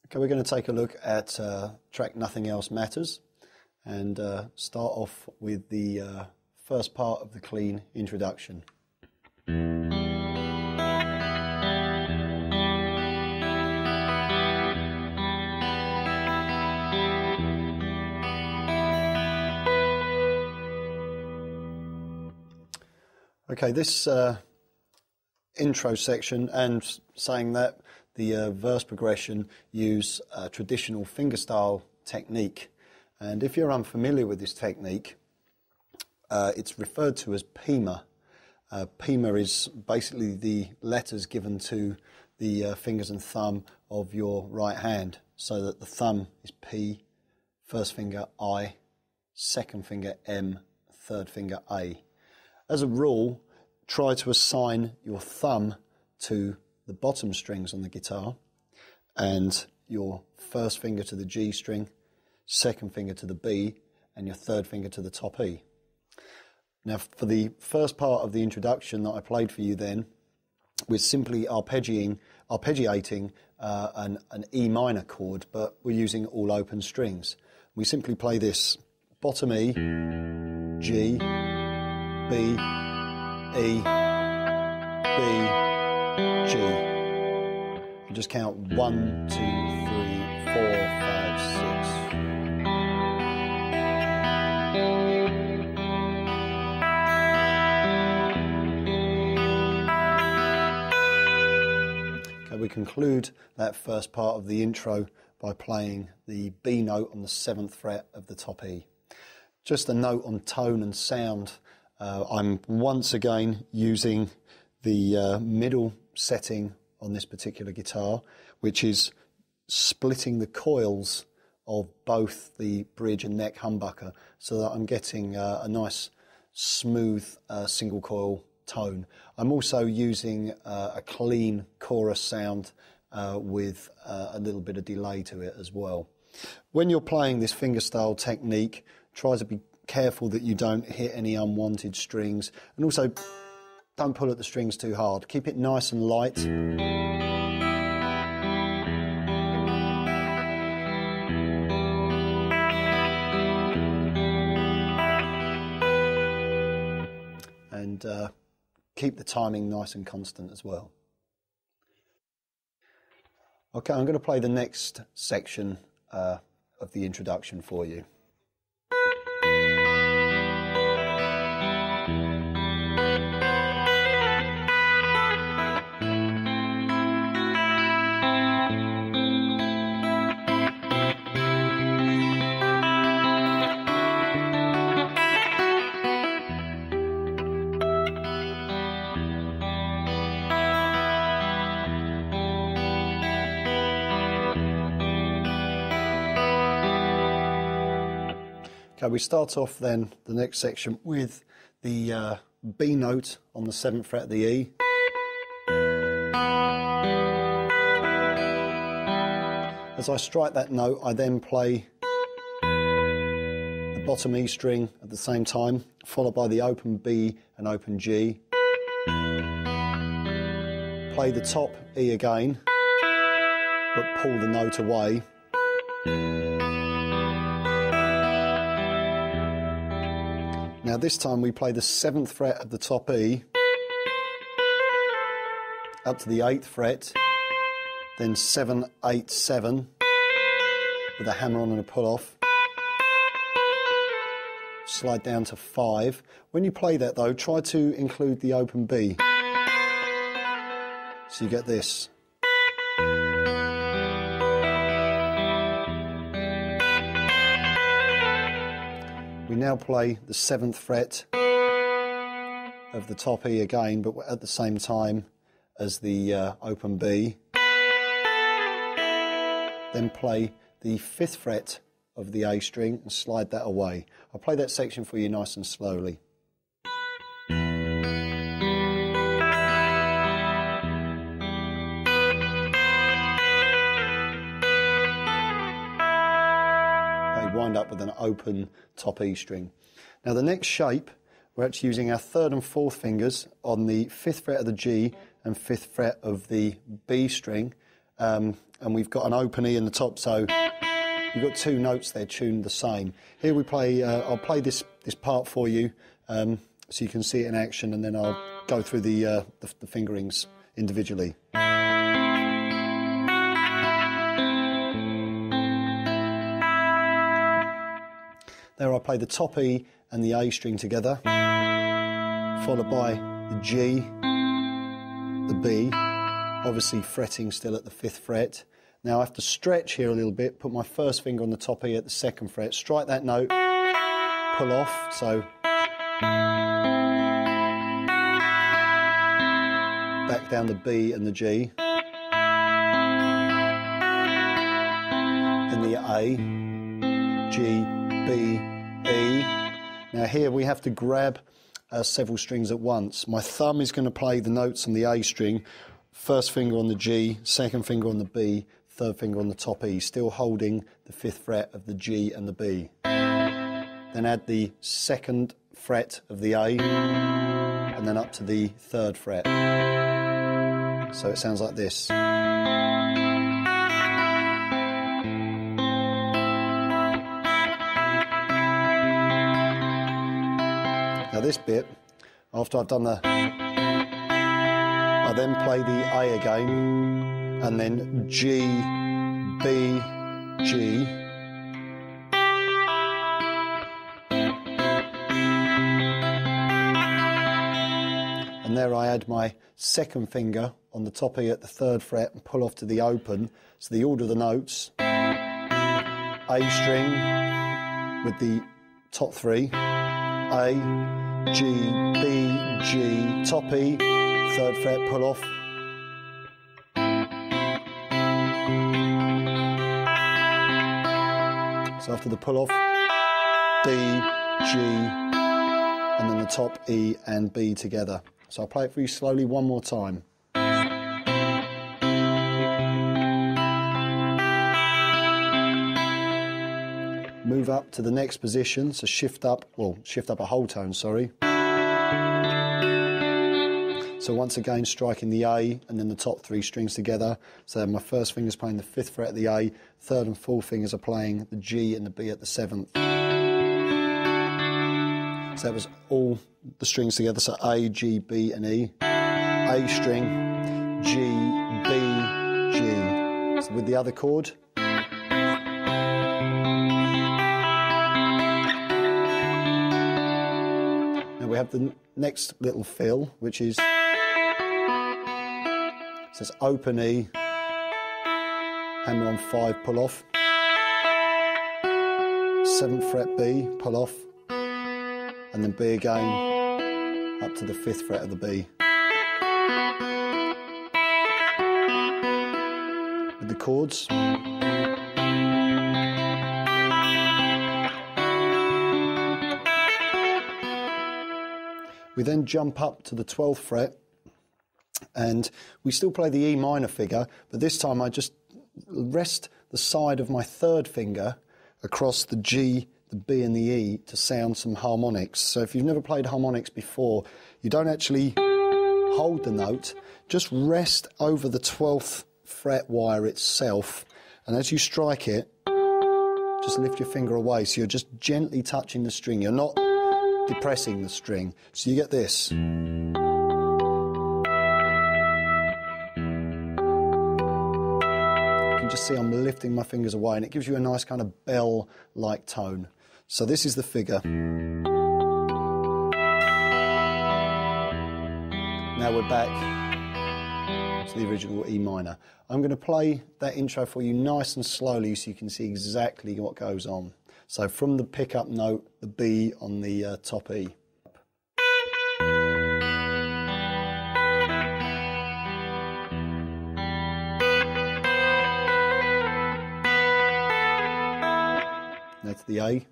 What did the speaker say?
Okay, we're going to take a look at track Nothing Else Matters and start off with the first part of the clean introduction. Okay, this intro section, and saying that the verse progression use traditional fingerstyle technique, and if you're unfamiliar with this technique, it's referred to as Pima. Pima is basically the letters given to the fingers and thumb of your right hand, so that the thumb is P, first finger I, second finger M, third finger A. As a rule, try to assign your thumb to the bottom strings on the guitar and your first finger to the G string, second finger to the B, and your third finger to the top E. Now, for the first part of the introduction that I played for you then, we're simply arpeggiating an E minor chord, but we're using all open strings. We simply play this bottom E, G, B, E, B, G. And just count 1, 2, 3, 4, 5, 6. Okay, we conclude that first part of the intro by playing the B note on the 7th fret of the top E. Just a note on tone and sound. I'm once again using the middle setting on this particular guitar, which is splitting the coils of both the bridge and neck humbucker, so that I'm getting a nice smooth single coil tone. I'm also using a clean chorus sound with a little bit of delay to it as well. When you're playing this fingerstyle technique, try to be careful that you don't hit any unwanted strings, and also don't pull at the strings too hard. Keep it nice and light. And keep the timing nice and constant as well. Okay, I'm going to play the next section of the introduction for you. Okay, we start off then the next section with the B note on the 7th fret of the E. As I strike that note, I then play the bottom E string at the same time, followed by the open B and open G. Play the top E again, but pull the note away. Now this time we play the 7th fret of the top E up to the 8th fret, then 7, 8, 7 with a hammer on and a pull off. Slide down to 5. When you play that though, try to include the open B. So you get this. We now play the 7th fret of the top E again, but at the same time as the open B. Then play the 5th fret of the A string and slide that away. I'll play that section for you nice and slowly. Wind up with an open top E string. Now the next shape, we're actually using our 3rd and 4th fingers on the 5th fret of the G and 5th fret of the B string, and we've got an open E in the top, so you've got two notes there tuned the same. Here we play, I'll play this part for you so you can see it in action, and then I'll go through the fingerings individually. There I play the top E and the A string together, followed by the G, the B, obviously fretting still at the 5th fret. Now I have to stretch here a little bit, put my first finger on the top E at the 2nd fret, strike that note, pull off, so back down the B and the G, then the A, G, B, E. Now here we have to grab several strings at once. My thumb is going to play the notes on the A string, first finger on the G, second finger on the B, third finger on the top E, still holding the 5th fret of the G and the B. Then add the 2nd fret of the A, and then up to the 3rd fret. So it sounds like this. Now this bit, after I've done I then play the A again, and then G, B, G, and there I add my 2nd finger on the top E at the 3rd fret and pull off to the open. So the order of the notes, A string with the top 3, A, G, B, G, top E, 3rd fret, pull off. So after the pull off, B, G, and then the top E and B together. So I'll play it for you slowly one more time. Move up to the next position, so shift up a whole tone, sorry. So once again striking the A and then the top 3 strings together. So my first finger's playing the 5th fret of the A, 3rd and 4th fingers are playing the G and the B at the 7th. So that was all the strings together, so A, G, B and E. A string, G, B, G. So with the other chord. Now we have the next little fill, which is, says open E, hammer on 5, pull off, 7th fret B, pull off, and then B again, up to the 5th fret of the B. With the chords. We then jump up to the 12th fret, and we still play the E minor figure, but this time I just rest the side of my 3rd finger across the G, the B and the E to sound some harmonics. So if you've never played harmonics before, you don't actually hold the note, just rest over the 12th fret wire itself, and as you strike it, just lift your finger away, so you're just gently touching the string, you're not depressing the string, so you get this. Just see I'm lifting my fingers away, and it gives you a nice kind of bell-like tone. So this is the figure. Now we're back to the original E minor. I'm going to play that intro for you nice and slowly so you can see exactly what goes on. So from the pickup note, the B on the top E. Now to the A.